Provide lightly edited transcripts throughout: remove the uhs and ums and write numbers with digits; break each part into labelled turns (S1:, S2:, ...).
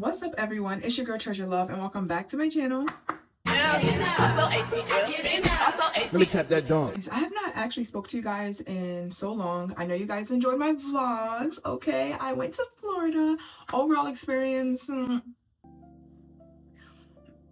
S1: What's up, everyone? It's your girl Treasurelove, and welcome back to my channel.
S2: Let me tap that dog.
S1: I have not actually spoke to you guys in so long. I know you guys enjoyed my vlogs. Okay, I went to Florida. Overall experience,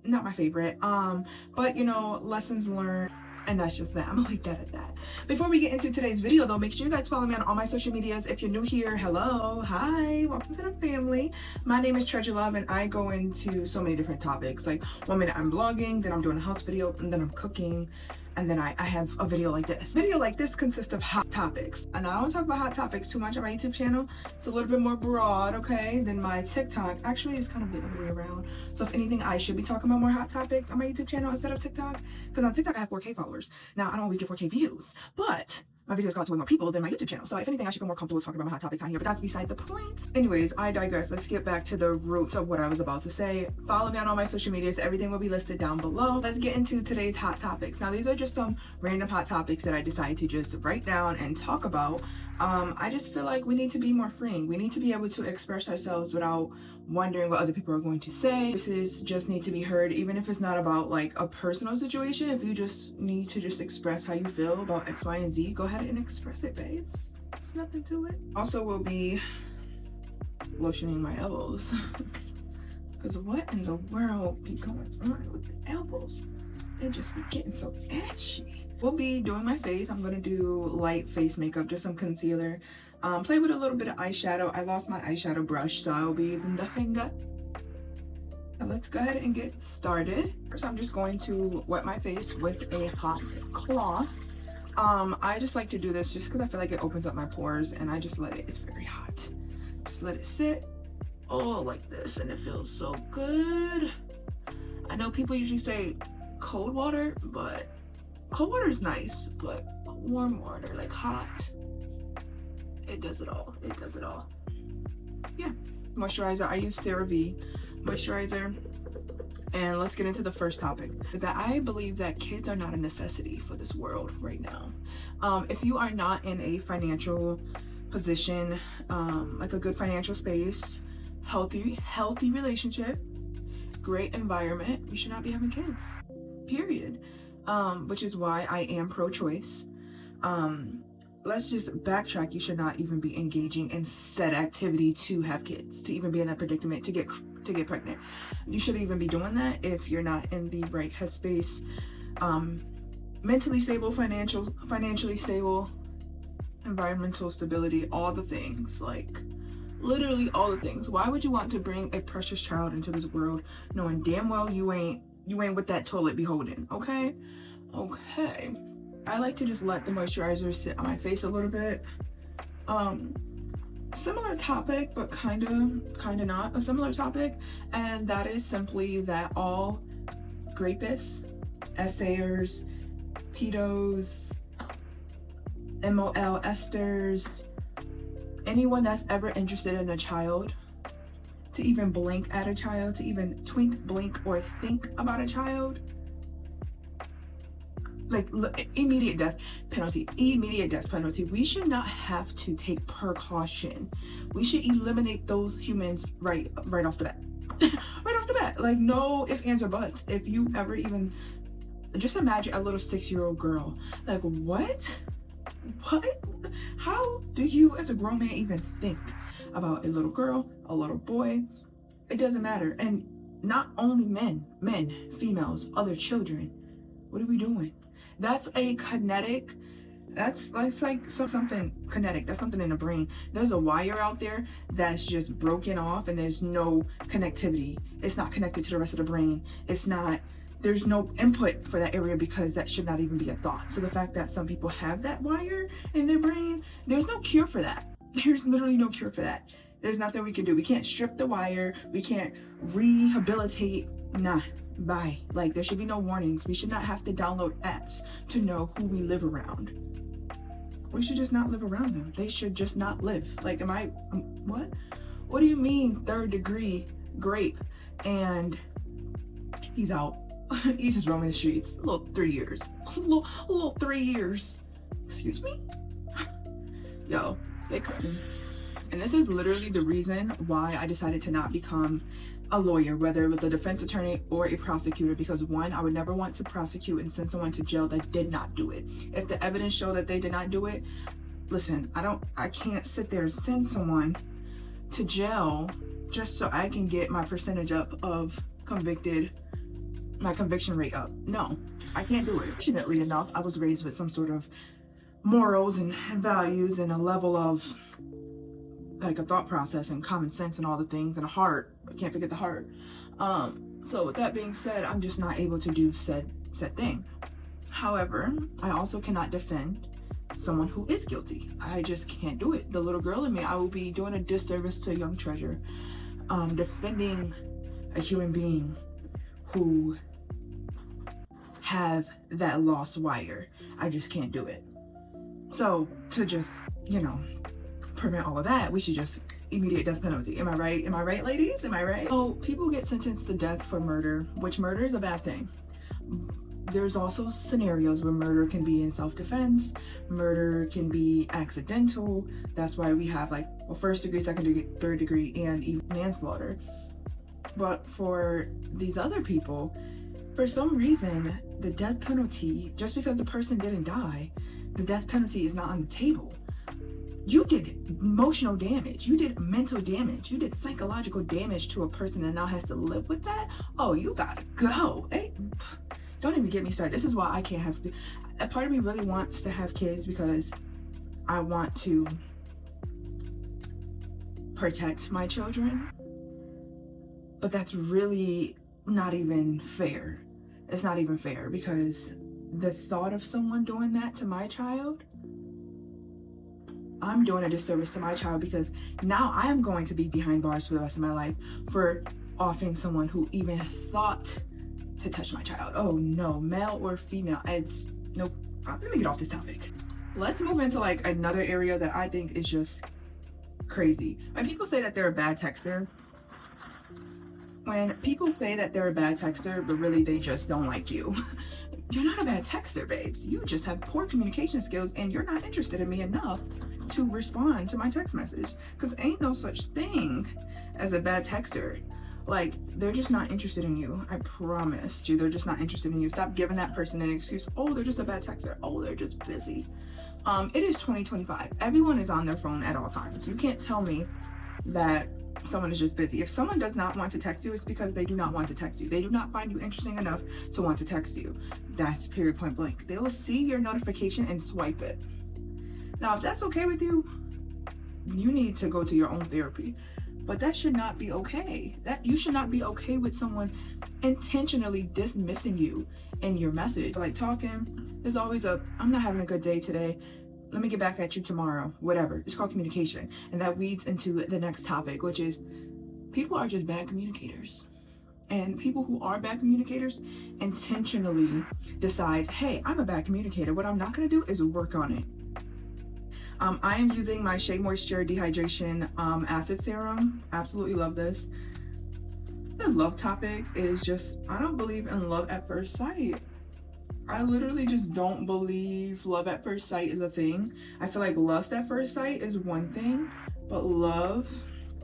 S1: not my favorite. But you know, lessons learned. And that's just that. I'm gonna leave that at that. Before we get into today's video though, make sure you guys follow me on all my social medias. If you're new here, hello, hi, welcome to the family. My name is Treasurelove, and I go into so many different topics. Like 1 minute I'm vlogging, then I'm doing a house video, and then I'm cooking, and then I have a video like this. Video like this consists of hot topics. And I don't talk about hot topics too much on my YouTube channel. It's a little bit more broad, okay, than my TikTok. Actually, it's kind of the other way around. So if anything, I should be talking about more hot topics on my YouTube channel instead of TikTok. Because on TikTok, I have 4K followers. Now, I don't always get 4K views, but my videos got to way more people than my YouTube channel. So if anything, I should feel more comfortable talking about my hot topics on here, but that's beside the point. Anyways, I digress. Let's get back to the roots of what I was about to say. Follow me on all my social medias. Everything will be listed down below. Let's get into today's hot topics. Now, these are just some random hot topics that I decided to just write down and talk about. I just feel like we need to be more freeing. We need to be able to express ourselves without wondering what other people are going to say. Voices just need to be heard, even if it's not about like a personal situation. If you just need to just express how you feel about X, Y, and Z, go ahead and express it, babes. There's nothing to it. Also, we'll be lotioning my elbows. Because what in the world be going on with the elbows? They just be getting so itchy. We'll be doing my face. I'm gonna do light face makeup, just some concealer. Play with a little bit of eyeshadow. I lost my eyeshadow brush, so I'll be using the finger. Now let's go ahead and get started. First, I'm just going to wet my face with a hot cloth. I just like to do this just because I feel like it opens up my pores, and I just let it, it's very hot. Just let it sit, like this, and it feels so good. I know people usually say cold water, but cold water is nice, but warm water, like hot, it does it all. It does it all. Yeah. Moisturizer. I use CeraVe moisturizer. And let's get into the first topic. Is that I believe that kids are not a necessity for this world right now. If you are not in a financial position, like a good financial space, healthy relationship, great environment, you should not be having kids. Period. Which is why I am pro-choice. Let's just backtrack. You should not even be engaging in said activity to have kids, to even be in that predicament to get pregnant. You shouldn't even be doing that if you're not in the right headspace, mentally stable, financially stable, environmental stability, all the things, like literally all the things. Why would you want to bring a precious child into this world knowing damn well you ain't with that toilet beholding? Okay. I like to just let the moisturizer sit on my face a little bit. Similar topic, but kind of not a similar topic, and that is simply that all grapists, essayers, pedos, MOL esters, anyone that's ever interested in a child, to even blink at a child, to even twink, blink, or think about a child, like immediate death penalty. We should not have to take precaution. We should eliminate those humans right off the bat. Right off the bat. Like, no ifs, ands, or buts. If you ever even just imagine a little 6-year-old girl. Like, what? How do you as a grown man even think about a little girl, a little boy? It doesn't matter. And not only men, females, other children. What are we doing? That's a kinetic, that's like something kinetic. That's something in the brain. There's a wire out there that's just broken off, and there's no connectivity. It's not connected to the rest of the brain. There's no input for that area, because that should not even be a thought. So the fact that some people have that wire in their brain, there's no cure for that. There's literally no cure for that. There's nothing we can do. We can't strip the wire. We can't rehabilitate. Nah. Bye. Like, there should be no warnings. We should not have to download apps to know who we live around. We should just not live around them. They should just not live. Like, what? What do you mean 3rd degree grape? And he's out. He's just roaming the streets. A little 3 years. A little 3 years. Excuse me? Yo, they cutting. And this is literally the reason why I decided to not become a lawyer, whether it was a defense attorney or a prosecutor, because one, I would never want to prosecute and send someone to jail that did not do it. If the evidence showed that they did not do it, listen, I can't sit there and send someone to jail just so I can get my percentage up of my conviction rate up. No, I can't do it. Fortunately enough, I was raised with some sort of morals and values and a level of like a thought process and common sense and all the things, and a heart. I can't forget the heart. So with that being said, I'm just not able to do said thing. However, I also cannot defend someone who is guilty. I just can't do it. The little girl in me, I will be doing a disservice to young Treasure, defending a human being who have that lost wire. I just can't do it. So to just, prevent all of that, we should just immediate death penalty. Am I right? Am I right, ladies? Am I right? So people get sentenced to death for murder, which murder is a bad thing. There's also scenarios where murder can be in self-defense, murder can be accidental. That's why we have first degree, second degree, third degree, and even manslaughter. But for these other people, for some reason, the death penalty, just because the person didn't die, the death penalty is not on the table. You did emotional damage, you did mental damage, you did psychological damage to a person and now has to live with that? Oh, you gotta go. Hey, don't even get me started. This is why I can't have, a part of me really wants to have kids because I want to protect my children, but that's really not even fair. It's not even fair, because the thought of someone doing that to my child, I'm doing a disservice to my child, because now I am going to be behind bars for the rest of my life for offing someone who even thought to touch my child. Oh no, male or female, it's nope. Let me get off this topic. Let's move into another area that I think is just crazy. When people say that they're a bad texter, but really they just don't like you. You're not a bad texter, babes. You just have poor communication skills and you're not interested in me enough to respond to my text message, because ain't no such thing as a bad texter. They're just not interested in you. I promise you, they're just not interested in you. Stop giving that person an excuse. Oh, they're just a bad texter. Oh, they're just busy. It is 2025. Everyone is on their phone at all times. You can't tell me that someone is just busy. If someone does not want to text you, it's because they do not want to text you. They do not find you interesting enough to want to text you. That's period, point blank. They will see your notification and swipe it. Now, if that's okay with you, you need to go to your own therapy. But that should not be okay. That you should not be okay with someone intentionally dismissing you in your message. Talking is always I'm not having a good day today. Let me get back at you tomorrow. Whatever. It's called communication. And that leads into the next topic, which is people are just bad communicators. And people who are bad communicators intentionally decide, hey, I'm a bad communicator. What I'm not going to do is work on it. I am using my Shea Moisture Dehydration Acid Serum. Absolutely love this. The love topic is just, I don't believe in love at first sight. I literally just don't believe love at first sight is a thing. I feel like lust at first sight is one thing, but love,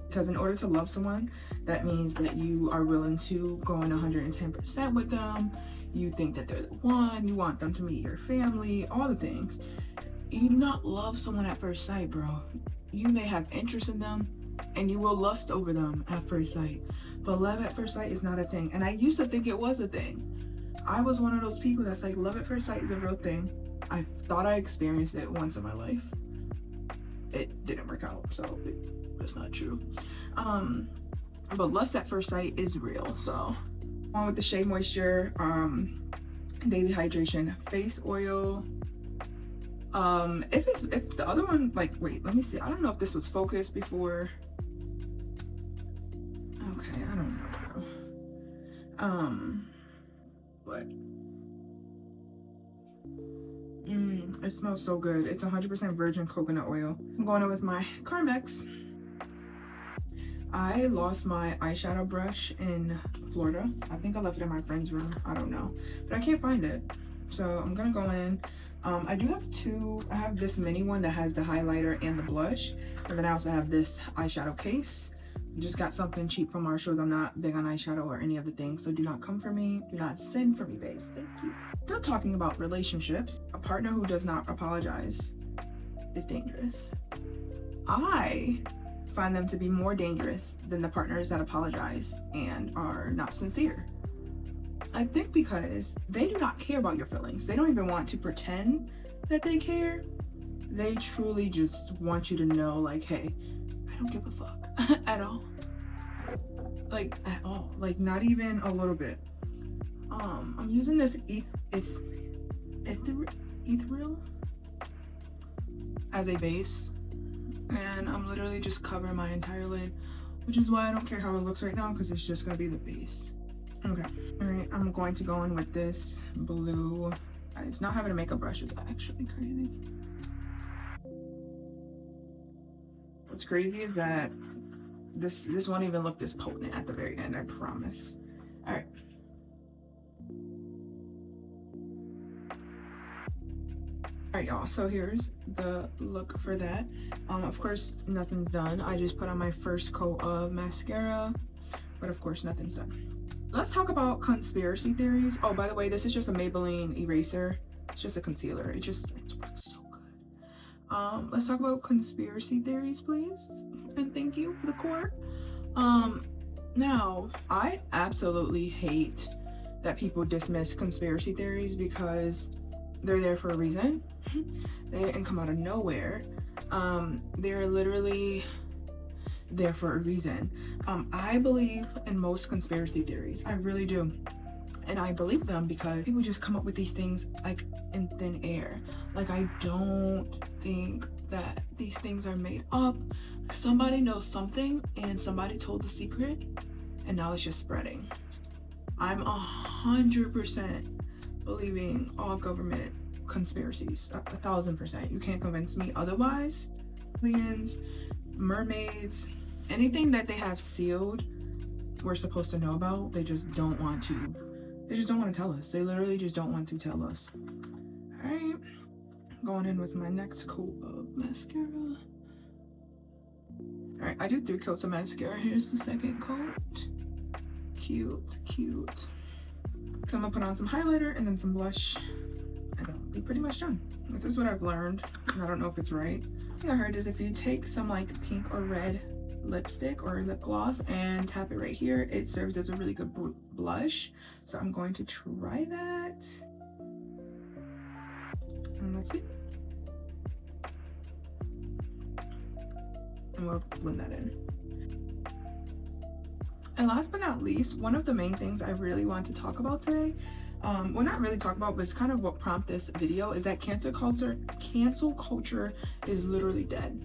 S1: because in order to love someone, that means that you are willing to go in 110% with them. You think that they're the one, you want them to meet your family, all the things. You do not love someone at first sight, bro. You may have interest in them and you will lust over them at first sight, but love at first sight is not a thing. And I used to think it was a thing. I was one of those people that's like, love at first sight is a real thing. I thought I experienced it once in my life. It didn't work out, so that's not true. But lust at first sight is real. So on with the Shea Moisture Daily Hydration Face Oil. If the other one, wait, let me see. I don't know if this was focused before. Okay, I don't know. But it smells so good. It's 100% virgin coconut oil. I'm going in with my Carmex. I lost my eyeshadow brush in Florida. I think I left it in my friend's room. I don't know, but I can't find it. So I'm gonna go in I do have two. I have this mini one that has the highlighter and the blush, and then I also have this eyeshadow case. Just got something cheap from Marshalls. I'm not big on eyeshadow or any of the things, so do not come for me. Do not send for me, babes. Thank you. Still talking about relationships. A partner who does not apologize is dangerous. I find them to be more dangerous than the partners that apologize and are not sincere. I think because they do not care about your feelings. They don't even want to pretend that they care. They truly just want you to know, like, hey, I don't give a fuck at all. Like, at all. Like, not even a little bit. I'm using this ethereal as a base, and I'm literally just covering my entire lid, which is why I don't care how it looks right now, because it's just gonna be the base. Okay, all right, I'm going to go in with this blue. It's not having a makeup brush is actually crazy. What's crazy is that this won't even look this potent at the very end, I promise. All right. All right, y'all, so here's the look for that. Of course, nothing's done. I just put on my first coat of mascara, but of course, nothing's done. Let's talk about conspiracy theories. Oh, by the way, this is just a Maybelline eraser. It's just a concealer. It works so good. Let's talk about conspiracy theories, please. And thank you for the court. Now, I absolutely hate that people dismiss conspiracy theories because they're there for a reason. They didn't come out of nowhere. They're literally there for a reason. I believe in most conspiracy theories. I really do. And I believe them because people just come up with these things like in thin air. Like, I don't think that these things are made up. Somebody knows something and somebody told the secret and now it's just spreading. I'm 100% believing all government conspiracies, 1000%. You can't convince me otherwise. Aliens, mermaids, anything that they have sealed, we're supposed to know about. They just don't want to. They just don't want to tell us. They literally just don't want to tell us. All right, going in with my next coat of mascara. All right, I do 3 coats of mascara. Here's the second coat. Cute, cute. So I'm gonna put on some highlighter and then some blush, and I'll be pretty much done. This is what I've learned, and I don't know if it's right. The thing I heard is if you take some like pink or red lipstick or lip gloss and tap it right here, it serves as a really good blush. So I'm going to try that. And let's see. And we'll blend that in. And last but not least, one of the main things I really want to talk about today, well, not really talk about, but it's kind of what prompted this video, is that cancel culture is literally dead.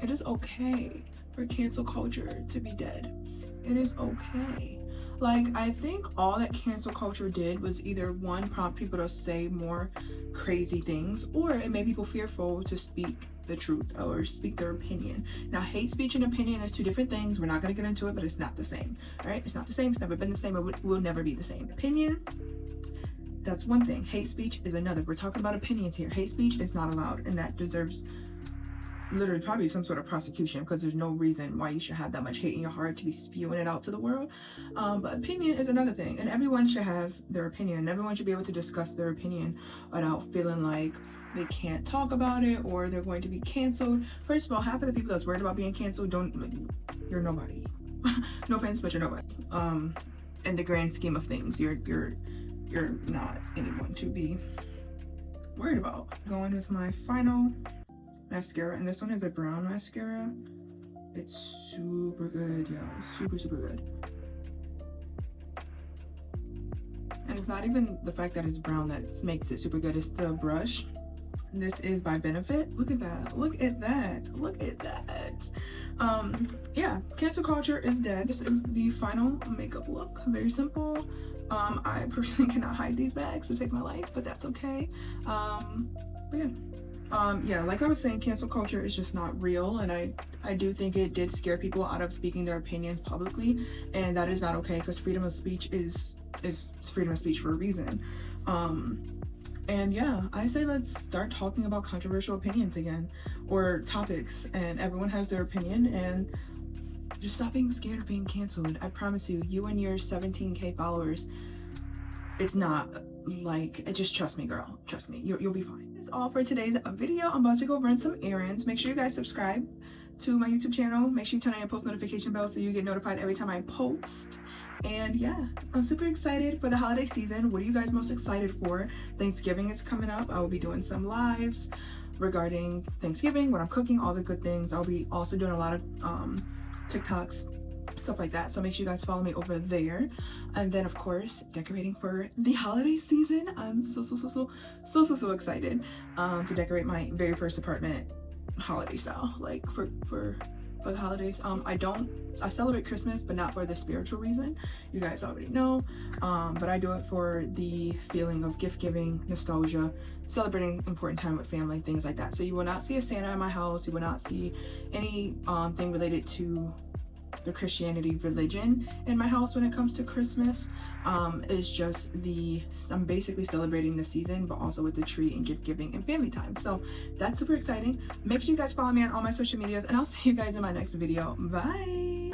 S1: It is okay for cancel culture to be dead. It is okay. Like, I think all that cancel culture did was either, one, prompt people to say more crazy things, or it made people fearful to speak the truth or speak their opinion. Now, hate speech and opinion is 2 different things. We're not going to get into it, but it's not the same. All right, it's not the same. It's never been the same. It will never be the same. Opinion, that's one thing. Hate speech is another. We're talking about opinions here. Hate speech is not allowed, and that deserves literally probably some sort of prosecution, because there's no reason why you should have that much hate in your heart to be spewing it out to the world. But opinion is another thing, and everyone should have their opinion, and everyone should be able to discuss their opinion without feeling like they can't talk about it or they're going to be canceled. First of all, half of the people that's worried about being canceled you're nobody. No offense, but you're nobody. In the grand scheme of things, you're not anyone to be worried about. Going with my final mascara, and this one is a brown mascara. It's super good, y'all. Super good. And it's not even the fact that it's brown that makes it super good. It's the brush. This is by Benefit. Look at that. Look at that. Look at that. Yeah, cancel culture is dead. This is the final makeup look. Very simple. I personally cannot hide these bags to save my life, but that's okay. But yeah. Yeah, like I was saying, cancel culture is just not real, and I do think it did scare people out of speaking their opinions publicly, and that is not okay, because freedom of speech is freedom of speech for a reason. And yeah, I say let's start talking about controversial opinions again, or topics, and everyone has their opinion, and just stop being scared of being canceled. I promise you, you and your 17K followers, it's not like, just trust me, girl. Trust me, you'll be fine. That's all for today's video. I'm about to go run some errands. Make sure you guys subscribe to my YouTube channel. Make sure you turn on your post notification bell so you get notified every time I post. And yeah, I'm super excited for the holiday season. What are you guys most excited for? Thanksgiving is coming up. I will be doing some lives regarding Thanksgiving, what I'm cooking, all the good things. I'll be also doing a lot of TikToks, stuff like that. So make sure you guys follow me over there. And then of course, decorating for the holiday season. I'm so excited to decorate my very first apartment holiday style, like for the holidays. I celebrate Christmas, but not for the spiritual reason. You guys already know. But I do it for the feeling of gift giving, nostalgia, celebrating important time with family, things like that. So you will not see a Santa in my house. You will not see any thing related to the Christianity religion in my house when it comes to Christmas. It's just I'm basically celebrating the season, but also with the tree and gift giving and family time. So that's super exciting. Make sure you guys follow me on all my social medias, and I'll see you guys in my next video. Bye.